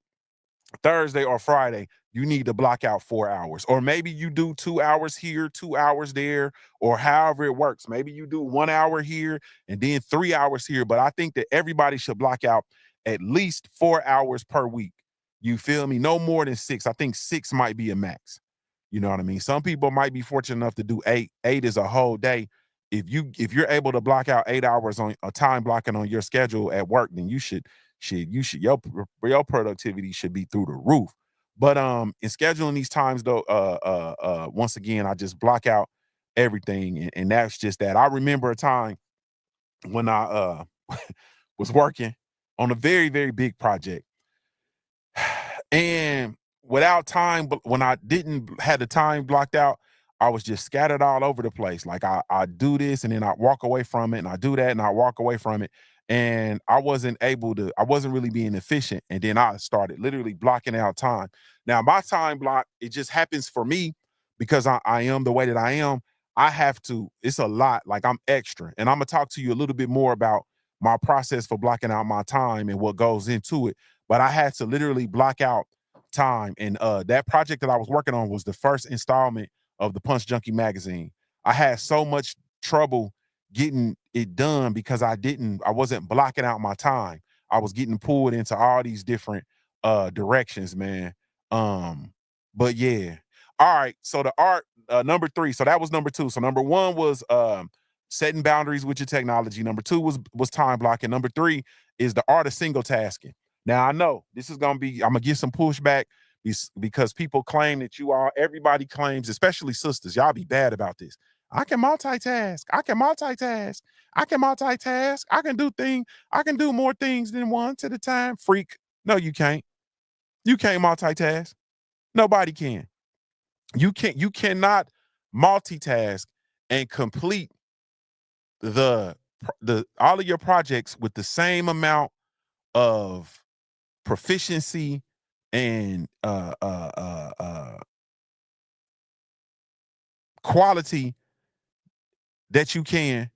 Thursday, or Friday, you need to block out 4 hours. Or maybe you do 2 hours here, 2 hours there, or however it works. Maybe you do 1 hour here and then 3 hours here. But I think that everybody should block out at least 4 hours per week. You feel me? No more than 6. I think 6 might be a max. You know what I mean? Some people might be fortunate enough to do 8. 8 is a whole day. If you're able to block out 8 hours on a time blocking on your schedule at work, then your productivity should be through the roof. But in scheduling these times though, once again, I just block out everything, and that's just that. I remember a time when I was working on a very, very big project. And without time, but when I didn't have the time blocked out, I was just scattered all over the place. Like I do this and then I walk away from it, and I do that and I walk away from it. And I wasn't really being efficient. And then I started literally blocking out time. Now, my time block, it just happens for me because I am the way that I am. I have to, it's a lot, like I'm extra. And I'm gonna talk to you a little bit more about my process for blocking out my time and what goes into it. But I had to literally block out time. And that project that I was working on was the first installment of the Punch Junkie magazine. I had so much trouble getting it done because I wasn't blocking out my time. I was getting pulled into all these different directions, man. But yeah. All right. So the art, number 3. So that was number 2. So number 1 was setting boundaries with your technology. Number 2 was time blocking. Number 3 is the art of single tasking. Now I know this is I'm gonna get some pushback because people claim that everybody claims, especially sisters, y'all be bad about this. I can multitask. I can multitask. I can multitask. I can do more things than one at a time. Freak. No, you can't. You can't multitask. Nobody can. You cannot multitask and complete the all of your projects with the same amount of proficiency and quality that you can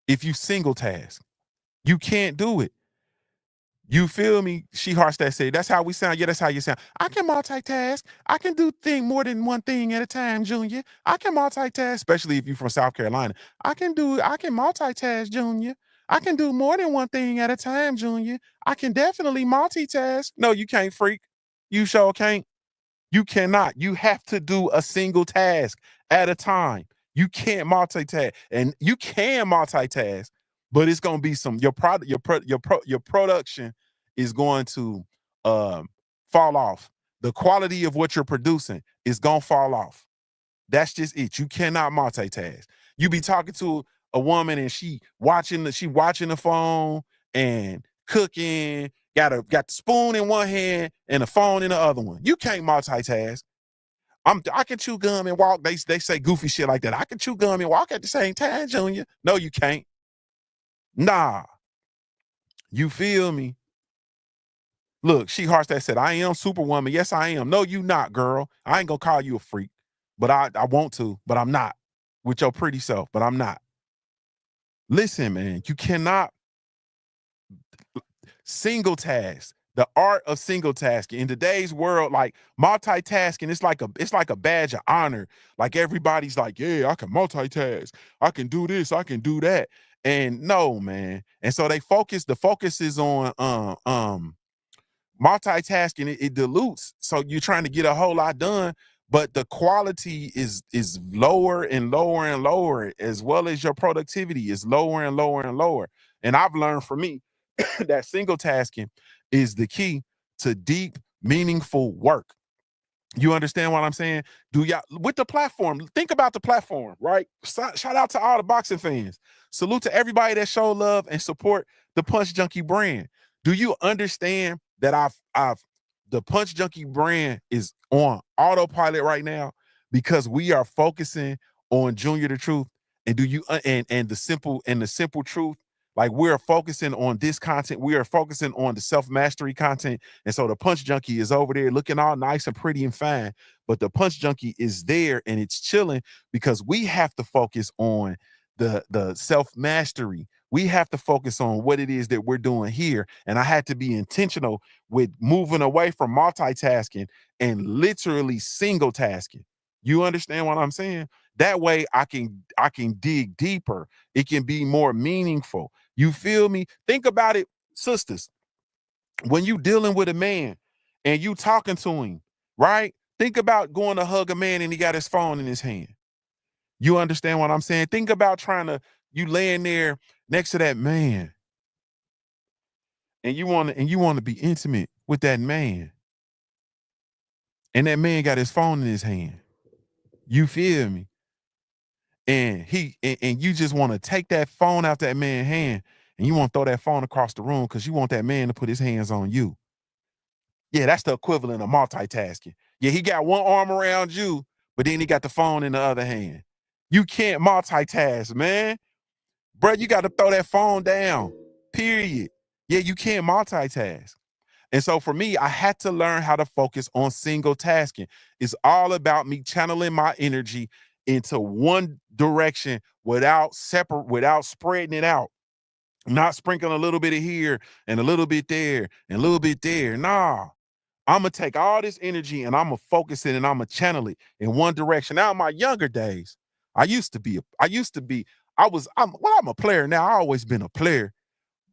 if you single task. You can't do it. You feel me? She Hearts that say, that's how we sound. Yeah, that's how you sound. I can multitask. I can do more than one thing at a time, Junior. I can multitask, especially if you're from South Carolina. I can multitask, Junior. I can do more than one thing at a time, Junior. I can definitely multitask. No, you can't, freak. You sure can't. You cannot. You have to do a single task at a time. You can't multitask, and you can multitask, but it's going to be your production is going to fall off. The quality of what you're producing is going to fall off. That's just it. You cannot multitask. You be talking to a woman and she watching the phone and cooking, got the spoon in one hand and the phone in the other one. You can't multitask. I can chew gum and walk. They say goofy shit like that. I can chew gum and walk at the same time, Junior. No, you can't. Nah. You feel me? Look, she hearts that said, I am Superwoman. Yes, I am. No, you not, girl. I ain't gonna call you a freak, but I want to, but I'm not with your pretty self, but I'm not. Listen, man, you cannot single task. The art of single tasking in today's world, like multitasking, it's like a badge of honor. Like everybody's like, yeah, I can multitask, I can do this, I can do that. And no, man. And so the focus is on multitasking. It dilutes. So you're trying to get a whole lot done, but the quality is lower and lower and lower, as well as your productivity is lower and lower and lower. And I've learned from me that single tasking is the key to deep, meaningful work. You understand what I'm saying? Do y'all with the platform? Think about the platform, right? Shout out to all the boxing fans. Salute to everybody that show love and support the Punch Junkie brand. Do you understand that the Punch Junkie brand is on autopilot right now because we are focusing on Junior the Truth, and do you and the simple truth? Like, we're focusing on this content. We are focusing on the self-mastery content. And so the Punch Junkie is over there looking all nice and pretty and fine. But the Punch Junkie is there and it's chilling because we have to focus on the self-mastery. We have to focus on what it is that we're doing here. And I had to be intentional with moving away from multitasking and literally single tasking. You understand what I'm saying? That way I can dig deeper. It can be more meaningful. You feel me? Think about it, sisters. When you dealing with a man and you talking to him, right? Think about going to hug a man and he got his phone in his hand. You understand what I'm saying? Think about you laying there next to that man and you want to be intimate with that man. And that man got his phone in his hand. You feel me? And you just want to take that phone out that man's hand and you want to throw that phone across the room because you want that man to put his hands on you. Yeah, that's the equivalent of multitasking. Yeah, he got one arm around you, but then he got the phone in the other hand. You can't multitask, man. Bro, you got to throw that phone down, period. Yeah, you can't multitask. And so for me, I had to learn how to focus on single tasking. It's all about me channeling my energy into one direction without spreading it out. Not sprinkling a little bit of here and a little bit there and a little bit there. Nah. I'm gonna take all this energy and I'm gonna focus it and I'm gonna channel it in one direction. Now, in my younger days, I'm a player now. I always been a player,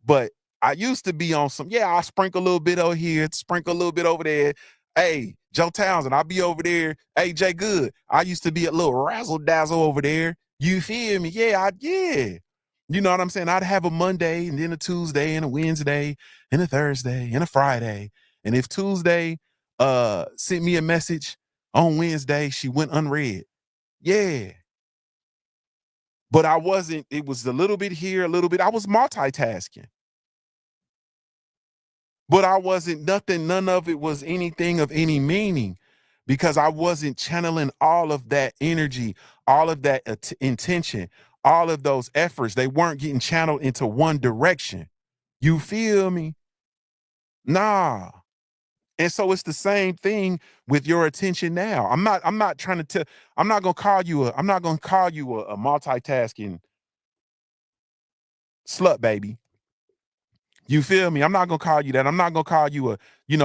but I used to be on I sprinkle a little bit over here, sprinkle a little bit over there. Hey, Joe Townsend, I'll be over there. Hey, Jay Good, I used to be a little razzle dazzle over there. You feel me? Yeah. You know what I'm saying? I'd have a Monday and then a Tuesday and a Wednesday and a Thursday and a Friday. And if Tuesday sent me a message on Wednesday, she went unread. Yeah. But it was a little bit here, a little bit. I was multitasking. But none of it was anything of any meaning because I wasn't channeling all of that energy, all of that intention, all of those efforts. They weren't getting channeled into one direction. You feel me? Nah. And so it's the same thing with your attention now. I'm not gonna call you a multitasking slut baby. You feel me? I'm not gonna call you that. I'm not gonna call you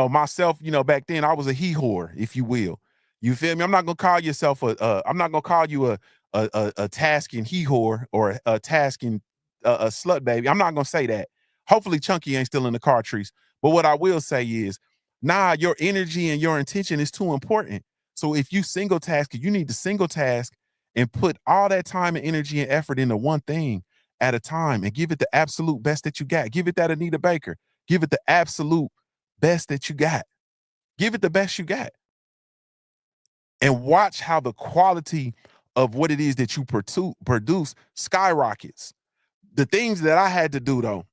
myself, back then I was a he whore, if you will. You feel me? I'm not gonna call yourself I'm not gonna call you a tasking he whore or a tasking a slut baby. I'm not gonna say that. Hopefully Chunky ain't still in the car trees. But what I will say is, nah, your energy and your intention is too important. So if you single task, you need to single task and put all that time and energy and effort into one thing at a time and give it the absolute best that you got. Give it that Anita Baker. Give it the absolute best that you got. Give it the best you got. And watch how the quality of what it is that you produce skyrockets. The things that I had to do, though,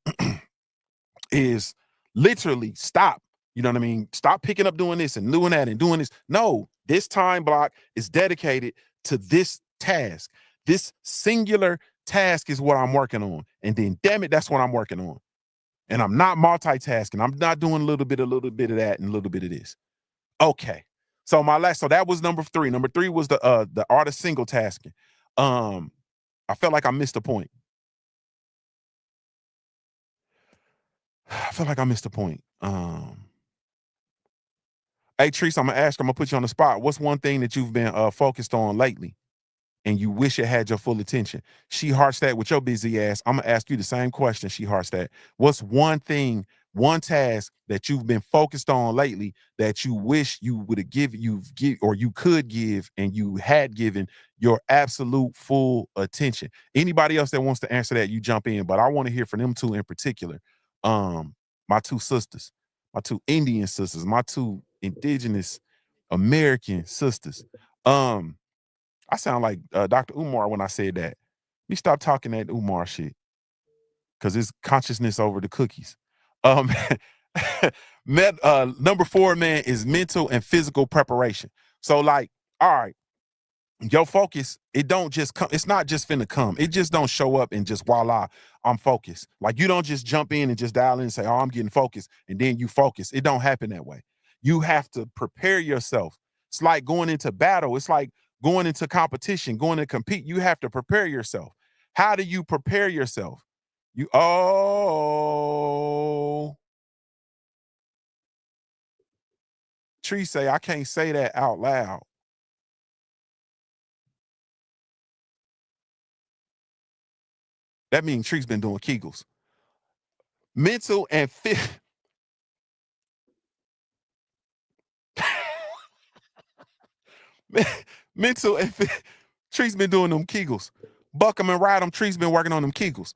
is literally stop. You know what I mean? Stop picking up doing this and doing that and doing this. No, this time block is dedicated to this task. This singular task is what I'm working on. And then, damn it, that's what I'm working on. And I'm not multitasking. I'm not doing a little bit of that, and a little bit of this. Okay. So so that was number 3. Number 3 was the art of single tasking. I felt like I missed a point. I feel like I missed a point. Hey, Treese, I'm gonna put you on the spot. What's one thing that you've been focused on lately and you wish it had your full attention? She hearts that with your busy ass. I'm gonna ask you the same question. She hearts that. What's one thing, one task that you've been focused on lately that you wish you would have or you could give and you had given your absolute full attention? Anybody else that wants to answer that, you jump in, but I want to hear from them two in particular. My two sisters, my two Indian sisters, my two indigenous American sisters. I sound like Dr. Umar when I said that. Me stop talking that Umar shit because it's consciousness over the cookies. Um, Number 4, man, is mental and physical preparation. So, like, all right, your focus, it don't just come, it's not just finna come. It just don't show up and just voila, I'm focused. Like, you don't just jump in and just dial in and say, oh, I'm getting focused, and then you focus. It don't happen that way. You have to prepare yourself. It's like going into battle. It's like going into competition, going to compete. You have to prepare yourself. How do you prepare yourself? Tree say, I can't say that out loud. That means Tree's been doing Kegels. Mental and mental and Tree's been doing them Kegels. Buck 'em and ride 'em. Tree's been working on them Kegels.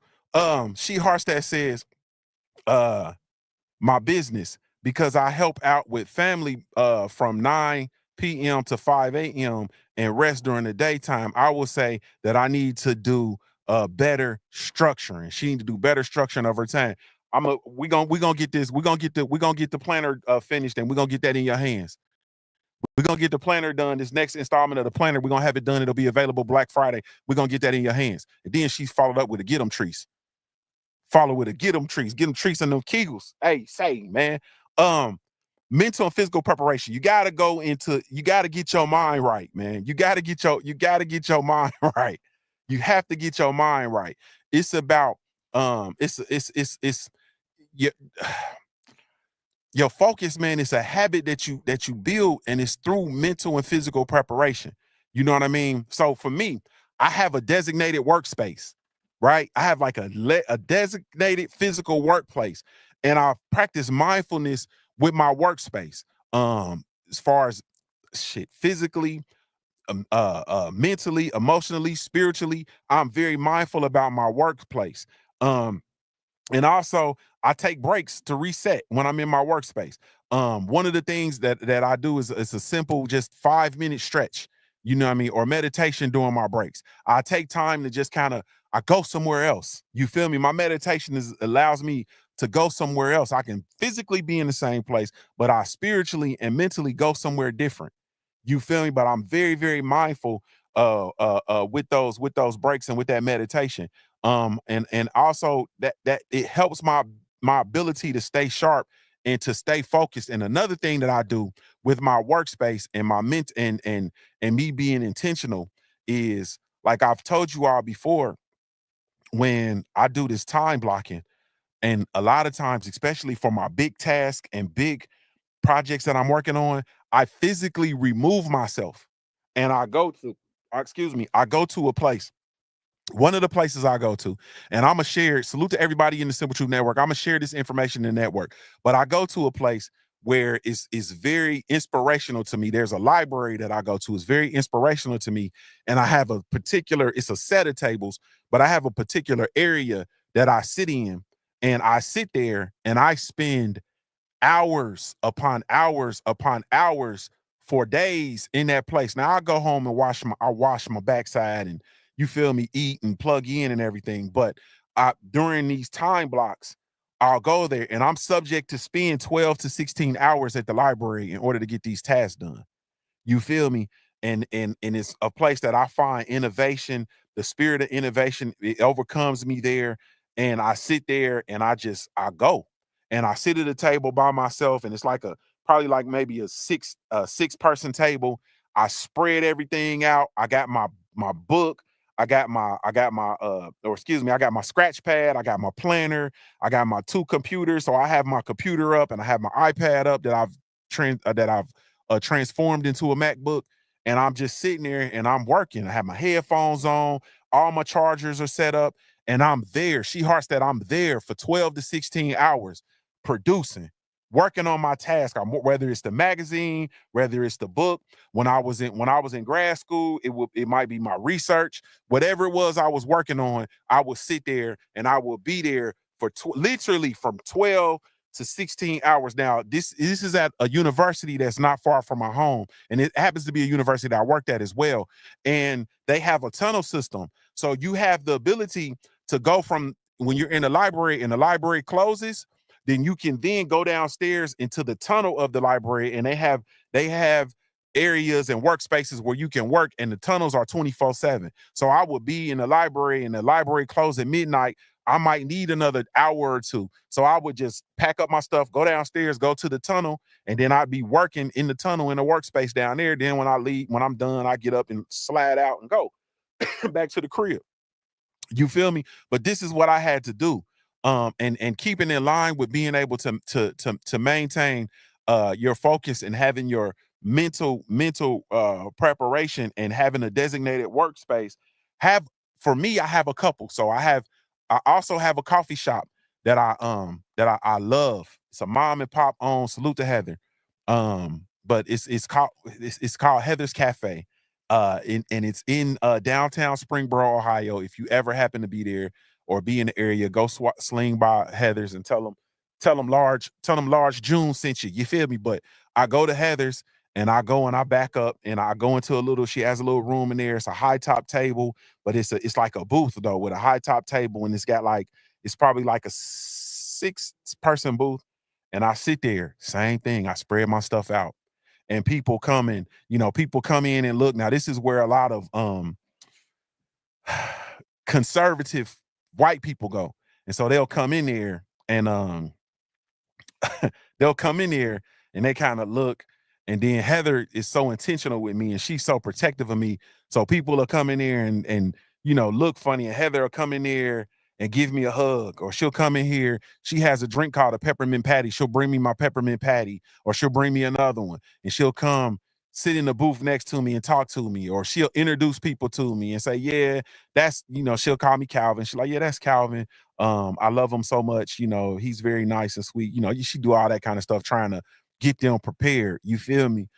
She Harstad says, my business, because I help out with family from 9 p.m. to 5 a.m. and rest during the daytime. I will say that I need to do better structuring. She need to do better structuring of her time. We gonna get this. We're gonna get the planner finished, and we're gonna get that in your hands. We're gonna get the planner done. This next installment of the planner, we're gonna have it done. It'll be available Black Friday. We're gonna get that in your hands. And then she's followed up with a get 'em trees. Follow with a get them trees in them Kegels. Hey, say, man. Mental and physical preparation. You gotta get your mind right, man. You gotta get your mind right. You have to get your mind right. It's about it's your, your focus, man. It's a habit that you build, and it's through mental and physical preparation. You know what I mean? So for me, I have a designated workspace, right? I have like a designated physical workplace, and I practice mindfulness with my workspace. As far as shit, physically, mentally, emotionally, spiritually, I'm very mindful about my workplace. And also, I take breaks to reset when I'm in my workspace. One of the things that I do is it's a simple, just 5-minute stretch, you know what I mean, or meditation during my breaks. I take time to just I go somewhere else. You feel me? My meditation allows me to go somewhere else. I can physically be in the same place, but I spiritually and mentally go somewhere different. You feel me? But I'm very, very mindful with those breaks and with that meditation. And also that it helps my ability to stay sharp and to stay focused. And another thing that I do with my workspace and my and me being intentional is, like I've told you all before, when I do this time blocking, and a lot of times, especially for my big task and big projects that I'm working on, I physically remove myself and I go to a place. One of the places I go to, and I'm gonna share, salute to everybody in the Simple Truth Network. I'm gonna share this information in the network, but I go to a place where it's very inspirational to me. There's a library that I go to, it's very inspirational to me. And I have it's a set of tables, but I have a particular area that I sit in, and I sit there and I spend hours upon hours upon hours for days in that place. Now I go home and I wash my backside, and you feel me, eat and plug in and everything. But during these time blocks, I'll go there and I'm subject to spend 12 to 16 hours at the library in order to get these tasks done. You feel me? And it's a place that I find innovation, the spirit of innovation, it overcomes me there. and I sit there and I go and I sit at a table by myself, and it's like probably like maybe a six person table. I spread everything out. I got my book. I got my scratch pad. I got my planner. I got my 2 computers. So I have my computer up and I have my iPad up that I've transformed into a MacBook. And I'm just sitting there and I'm working. I have my headphones on. All my chargers are set up and I'm there. She hearts that I'm there for 12 to 16 hours producing, working on my task. Whether it's the magazine, whether it's the book. When I was in grad school, it might be my research. Whatever it was I was working on, I would sit there and I would be there for literally from 12 to 16 hours. Now, this is at a university that's not far from my home, and it happens to be a university that I worked at as well. And they have a tunnel system, so you have the ability to go from when you're in the library and the library closes, then you can then go downstairs into the tunnel of the library, and they have areas and workspaces where you can work, and the tunnels are 24/7. So I would be in the library and the library closed at midnight. I might need another hour or two. So I would just pack up my stuff, go downstairs, go to the tunnel, and then I'd be working in the tunnel in the workspace down there. Then when I'm done, I get up and slide out and go back to the crib. You feel me? But this is what I had to do. And keeping in line with being able to maintain your focus and having your mental preparation and having a designated workspace. Have For me, I have a couple. So I also have a coffee shop that I love. It's a mom and pop owned. Salute to Heather. But it's called Heather's Cafe. And it's in downtown Springboro, Ohio. If you ever happen to be there or be in the area, go sling by Heather's and tell them large June sent you. You feel me? But I go to Heather's and I go and I back up and I go into she has a little room in there. It's a high top table, but it's like a booth though with a high top table, and it's probably like a 6-person booth. And I sit there, same thing. I spread my stuff out, and people come in and look. Now, this is where a lot of conservative white people go. And so they'll come in there and they'll come in there and they kind of look. And then Heather is so intentional with me and she's so protective of me. So people will come in there and look funny. And Heather will come in there and give me a hug. Or she'll come in here. She has a drink called a peppermint patty. She'll bring me my peppermint patty, or she'll bring me another one. And she'll come sit in the booth next to me and talk to me. Or she'll introduce people to me and say, yeah, she'll call me Calvin. She's like, yeah, that's Calvin. I love him so much. He's very nice and sweet. You should do all that kind of stuff, trying to get them prepared. You feel me?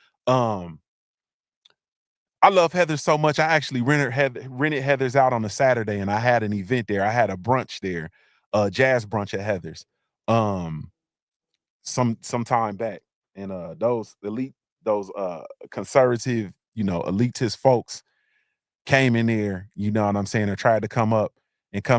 I love Heather so much. I actually rented Heather's out on a Saturday, and I had an event there. I had a brunch there, jazz brunch at Heather's, some time back. And those conservative, elitist folks came in there, you know what I'm saying, or tried to come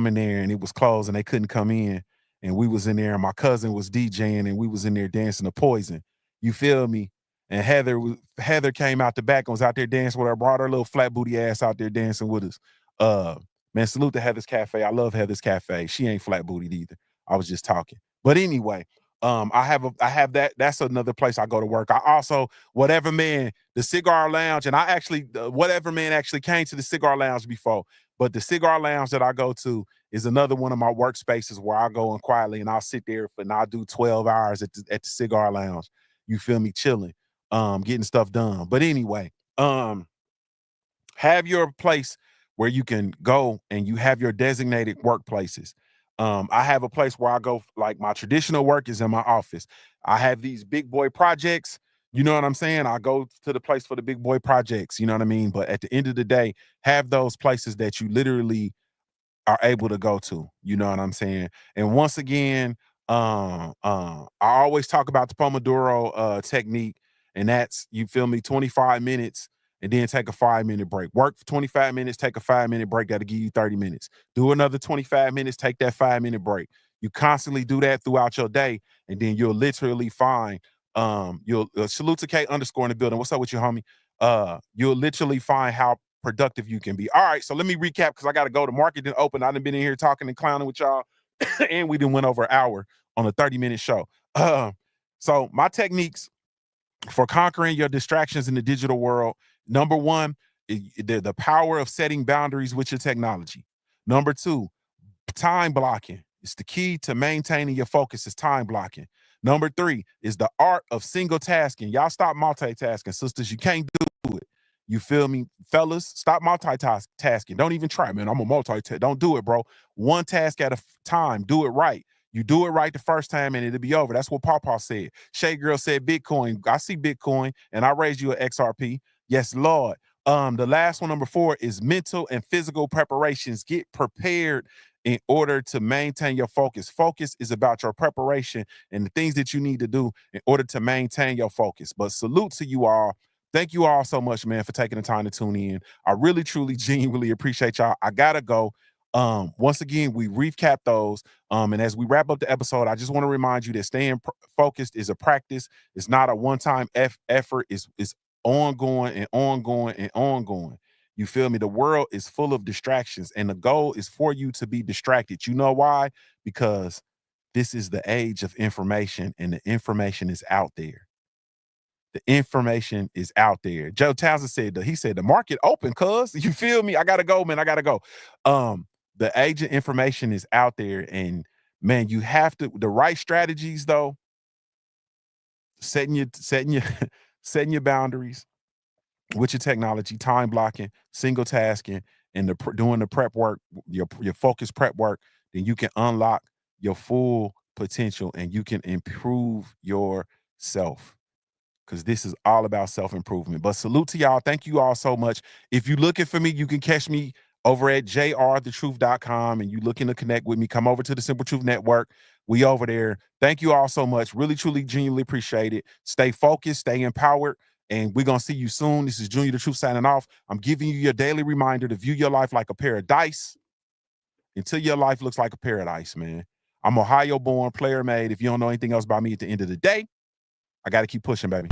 in there, and it was closed and they couldn't come in. And we was in there, and my cousin was DJing, and we was in there dancing to Poison. You feel me? And Heather came out the back and was out there dancing with her, brought her little flat booty ass out there dancing with us. Man, salute to Heather's Cafe. I love Heather's Cafe. She ain't flat bootied either. I was just talking. But anyway, I have that. That's another place I go to work. I also, Whatever Man, the Cigar Lounge, and Whatever Man actually came to the Cigar Lounge before, but the Cigar Lounge that I go to is another one of my workspaces where I go in quietly and I'll sit there and I'll do 12 hours at the Cigar Lounge. You feel me? Chilling, getting stuff done. But anyway, have your place where you can go and you have your designated workplaces. I have a place where I go, like my traditional work is in my office. I have these big boy projects. You know what I'm saying? I go to the place for the big boy projects. You know what I mean? But at the end of the day, have those places that you literally are able to go to. You know what I'm saying? And once again, I always talk about the Pomodoro technique, and that's, you feel me, 25 minutes and then take a 5-minute break. Work for 25 minutes, take a 5-minute break. That'll give you 30 minutes. Do another 25 minutes, take that 5-minute break. You constantly do that throughout your day, and then you'll literally find you'll salute to K underscore in the building. What's up with you, homie? You'll literally find how productive you can be. All right, so let me recap because I got to go. The market didn't open. I done been in here talking and clowning with y'all and we done went over an hour on a 30-minute show. So my techniques for conquering your distractions in the digital world. Number one, the power of setting boundaries with your technology. Number two, time blocking. It's the key to maintaining your focus is time blocking. Number three is the art of single tasking. Y'all stop multitasking, sisters. You can't do it. You feel me? Fellas, stop multitasking. Don't even try, man. I'm a multitask. Don't do it, bro. One task at a time. Do it right. You do it right the first time and it'll be over. That's what Pawpaw said. Shay Girl said Bitcoin. I see Bitcoin and I raised you an XRP. Yes, Lord. The last one, number 4, is mental and physical preparations. Get prepared in order to maintain your focus. Focus is about your preparation and the things that you need to do in order to maintain your focus. But salute to you all. Thank you all so much, man, for taking the time to tune in. I really, truly, genuinely appreciate y'all. I gotta go. Once again, we recap those. And as we wrap up the episode, I just want to remind you that staying focused is a practice. It's not a one-time effort. It's ongoing and ongoing and ongoing. You feel me? The world is full of distractions, and the goal is for you to be distracted. You know why? Because this is the age of information, and the information is out there. The information is out there. Joe Townsend said he said the market open, cuz. You feel me? I gotta go, man. I gotta go. The age of information is out there, and man, you have to the right strategies though. Setting your boundaries with your technology, time blocking, single tasking, and doing the prep work, your focus prep work, then you can unlock your full potential and you can improve yourself. Because this is all about self-improvement. But salute to y'all. Thank you all so much. If you're looking for me, you can catch me over at JuniorTheTruth.com, and you looking to connect with me, come over to the Simple Truth Network. We over there. Thank you all so much. Really, truly, genuinely appreciate it. Stay focused, stay empowered, and we're going to see you soon. This is Junior the Truth signing off. I'm giving you your daily reminder to view your life like a pair of dice until your life looks like a paradise, man. I'm Ohio-born, player-made. If you don't know anything else about me at the end of the day, I got to keep pushing, baby.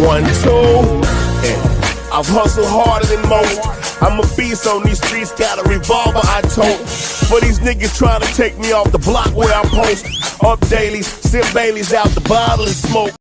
One, two, and I've hustled harder than most. I'm a beast on these streets, got a revolver I tote. For these niggas trying to take me off the block where I post. Up dailies, sip Baileys out the bottle and smoke.